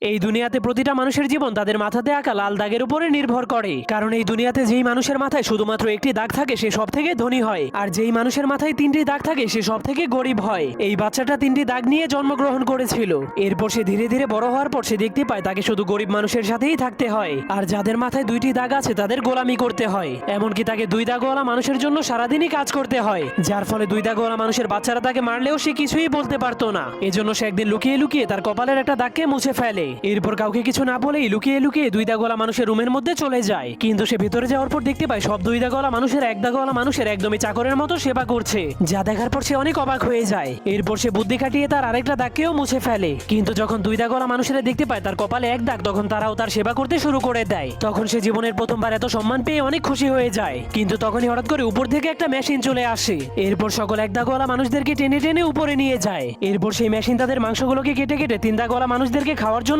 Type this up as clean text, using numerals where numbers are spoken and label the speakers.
Speaker 1: এই দুনিয়াতে প্রতিটা মানুষের জীবন তাদের মাথাতে আঁকা লাল দাগের উপরে নির্ভর করে। কারণ এই দুনিয়াতে যেই মানুষের মাথায় শুধুমাত্র একটি দাগ থাকে সে সব থেকে ধনী হয়, আর যেই মানুষের মাথায় তিনটি দাগ থাকে সে সব থেকে গরিব হয়। এই বাচ্চাটা তিনটি দাগ নিয়ে জন্মগ্রহণ করেছিল। এরপর সে ধীরে ধীরে বড় হওয়ার পর সে দেখতে পায় তাকে শুধু গরিব মানুষের সাথেই থাকতে হয়, আর যাদের মাথায় দুইটি দাগ আছে তাদের গোলামি করতে হয়। এমনকি তাকে দুই দাগওয়ালা মানুষের জন্য সারাদিনই কাজ করতে হয়, যার ফলে দুই দাগওয়ালা মানুষের বাচ্চারা তাকে মারলেও সে কিছুই বলতে পারতো না। এজন্য সে একদিন লুকিয়ে লুকিয়ে তার কপালের একটা দাগকে মুছে ফেলে। এরপর কাউকে কিছু না বলেই লুকিয়ে লুকিয়ে দুই দাগওয়ালা মানুষের রুমের মধ্যে চলে যায়। কিন্তু সে ভিতরে যাওয়ার পর দেখতে পায় সব দুই দাগওয়ালা মানুষের এক দাগওয়ালা মানুষের একদমই চাকরের মতো সেবা করছে, যা দেখার পর সে অনেক অবাক হয়ে যায়। এরপর সে বুদ্ধি খাটিয়ে তার আরেকটা দাগকেও মুছে ফেলে। কিন্তু যখন দুই দাগওয়ালা মানুষেরা দেখতে পায় তার কপালে এক দাগ, তখন তারাও তার সেবা করতে শুরু করে দেয়। তখন সে জীবনের প্রথমবার এত সম্মান পেয়ে অনেক খুশি হয়ে যায়। কিন্তু তখনই হঠাৎ করে উপর থেকে একটা মেশিন চলে আসে। এরপর সকল এক দাগওয়ালা মানুষদেরকে টেনে টেনে উপরে নিয়ে যায়। এরপর সেই মেশিন তাদের মাংসগুলোকে কেটে কেটে তিন দাগওয়ালা মানুষদেরকে খাওয়ার জন্য